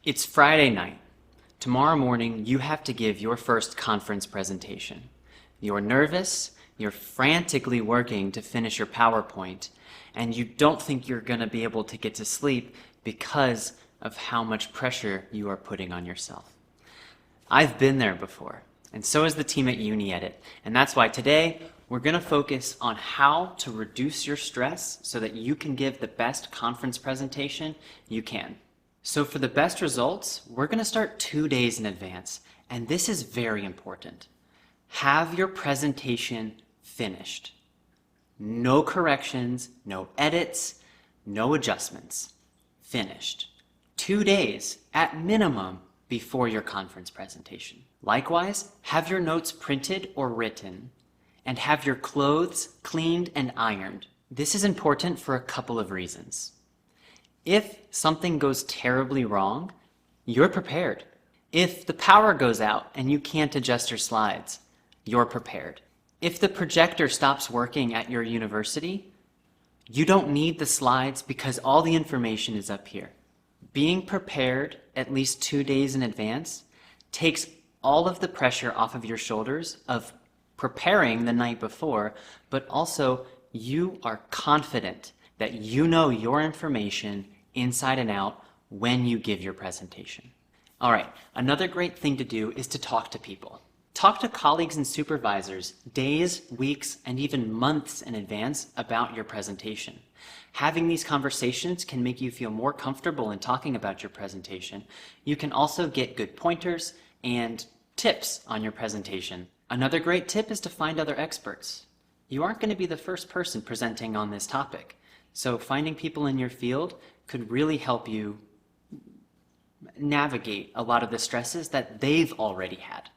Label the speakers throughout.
Speaker 1: It's Friday night. Tomorrow morning, you have to give your first conference presentation. You're nervous, you're frantically working to finish your PowerPoint, and you don't think you're going to be able to get to sleep because of how much pressure you are putting on yourself. I've been there before, and so has the team at uni-edit, and that's why today we're going to focus on how to reduce your stress so that you can give the best conference presentation you can. So for the best results, we're going to start 2 days in advance, and this is very important. Have your presentation finished. No corrections, no edits, no adjustments. Finished. 2 days at minimum before your conference presentation. Likewise, have your notes printed or written, and have your clothes cleaned and ironed. This is important for a couple of reasons. If something goes terribly wrong, you're prepared. If the power goes out and you can't adjust your slides, you're prepared. If the projector stops working at your university, you don't need the slides because all the information is up here. Being prepared at least 2 days in advance takes all of the pressure off of your shoulders of preparing the night before, but also you are confident that you know your information inside and out when you give your presentation. All right, another great thing to do is to talk to people. Talk to colleagues and supervisors days, weeks, and even months in advance about your presentation. Having these conversations can make you feel more comfortable in talking about your presentation. You can also get good pointers and tips on your presentation. Another great tip is to find other experts. You aren't going to be the first person presenting on this topic, so finding people in your field could really help you navigate a lot of the stresses that they've already had.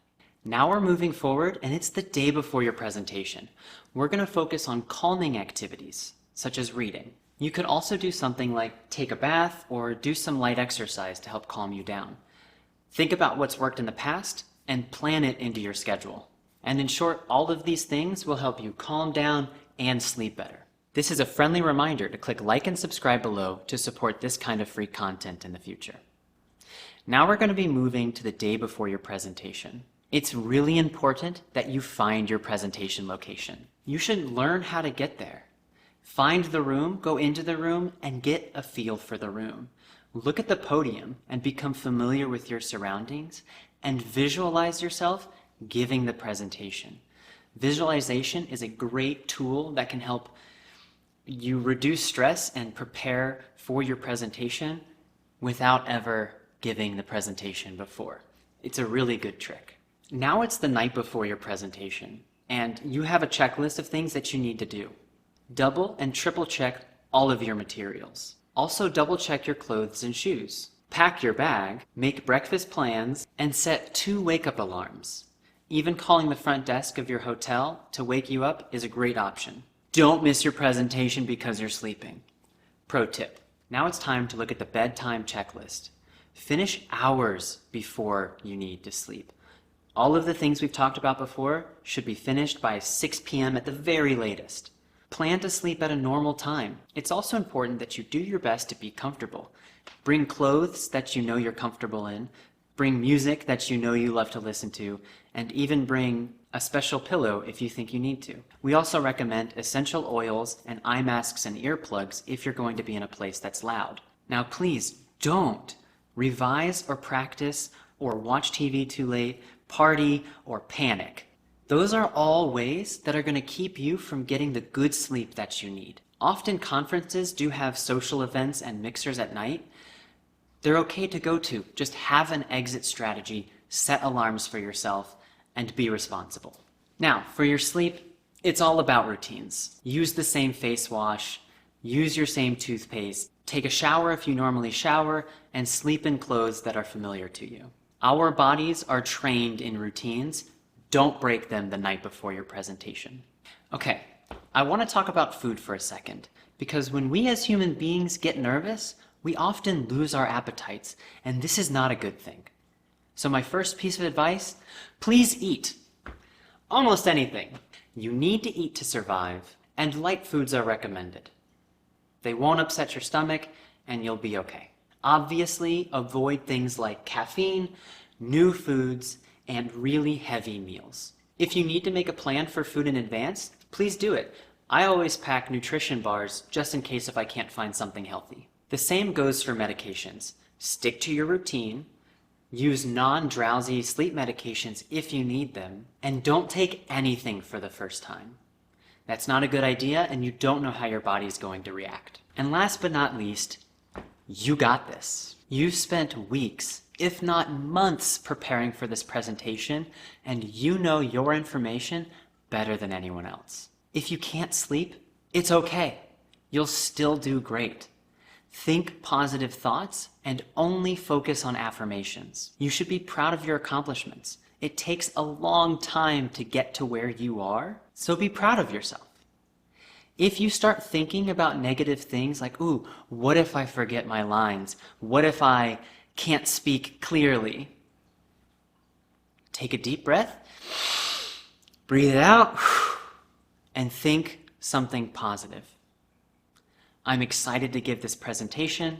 Speaker 1: Now we're moving forward, and it's the day before your presentation. We're going to focus on calming activities, such as reading. You could also do something like take a bath or do some light exercise to help calm you down. Think about what's worked in the past and plan it into your schedule. And in short, all of these things will help you calm down and sleep better. This is a friendly reminder to click like and subscribe below to support this kind of free content in the future. Now we're going to be moving to the day before your presentation. It's really important that you find your presentation location. You should learn how to get there. Find the room, go into the room, and get a feel for the room. Look at the podium and become familiar with your surroundings and visualize yourself giving the presentation. Visualization is a great tool that can help you reduce stress and prepare for your presentation without ever giving the presentation before. It's a really good trick. Now it's the night before your presentation, and you have a checklist of things that you need to do. Double and triple check all of your materials. Also double check your clothes and shoes. Pack your bag, make breakfast plans, and set 2 wake-up alarms. Even calling the front desk of your hotel to wake you up is a great option. Don't miss your presentation because you're sleeping. Pro tip. Now it's time to look at the bedtime checklist. Finish hours before you need to sleep. All of the things we've talked about before should be finished by 6 p.m. at the very latest. Plan to sleep at a normal time. It's also important that you do your best to be comfortable. Bring clothes that you know you're comfortable in. Bring music that you know you love to listen to, and even bring a special pillow if you think you need to. We also recommend essential oils and eye masks and earplugs if you're going to be in a place that's loud. Now please don't revise or practice or watch TV too late, party, or panic. Those are all ways that are going to keep you from getting the good sleep that you need. Often conferences do have social events and mixers at night. They're okay to go to. Just have an exit strategy, set alarms for yourself, and be responsible. Now, for your sleep, it's all about routines. Use the same face wash, use your same toothpaste, take a shower if you normally shower, and sleep in clothes that are familiar to you. Our bodies are trained in routines. Don't break them the night before your presentation. Okay, I want to talk about food for a second, because when we as human beings get nervous, we often lose our appetites, and this is not a good thing. So my first piece of advice, please eat. Almost anything. You need to eat to survive, and light foods are recommended. They won't upset your stomach, and you'll be okay. Obviously, avoid things like caffeine, new foods, and really heavy meals. If you need to make a plan for food in advance, please do it. I always pack nutrition bars just in case if I can't find something healthy. The same goes for medications. Stick to your routine, use non-drowsy sleep medications if you need them, and don't take anything for the first time. That's not a good idea, and you don't know how your body is going to react. And last but not least, you got this. You've spent weeks, if not months, preparing for this presentation, and you know your information better than anyone else. If you can't sleep, it's okay. You'll still do great. Think positive thoughts and only focus on affirmations. You should be proud of your accomplishments. It takes a long time to get to where you are, so be proud of yourself. If you start thinking about negative things like, ooh, what if I forget my lines? What if I can't speak clearly? Take a deep breath, breathe it out, and think something positive. I'm excited to give this presentation.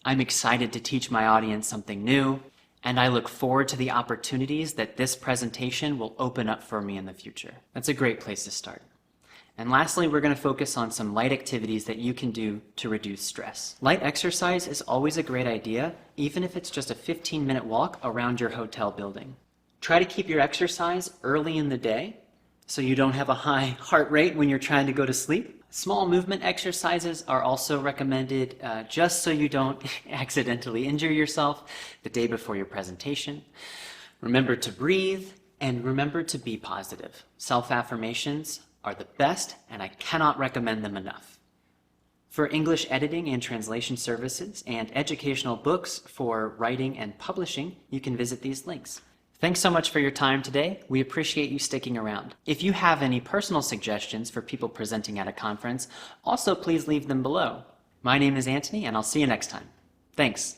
Speaker 1: I'm excited to teach my audience something new, and I look forward to the opportunities that this presentation will open up for me in the future. That's a great place to start. And lastly, we're going to focus on some light activities that you can do to reduce stress. Light exercise is always a great idea, even if it's just a 15-minute walk around your hotel building. Try to keep your exercise early in the day so you don't have a high heart rate when you're trying to go to sleep. Small movement exercises are also recommended just so you don't accidentally injure yourself the day before your presentation. Remember to breathe and remember to be positive. Self-affirmations are the best, and I cannot recommend them enough. For English editing and translation services and educational books for writing and publishing, you can visit these links. Thanks so much for your time today. We appreciate you sticking around. If you have any personal suggestions for people presenting at a conference, also please leave them below. My name is Antony, and I'll see you next time. Thanks.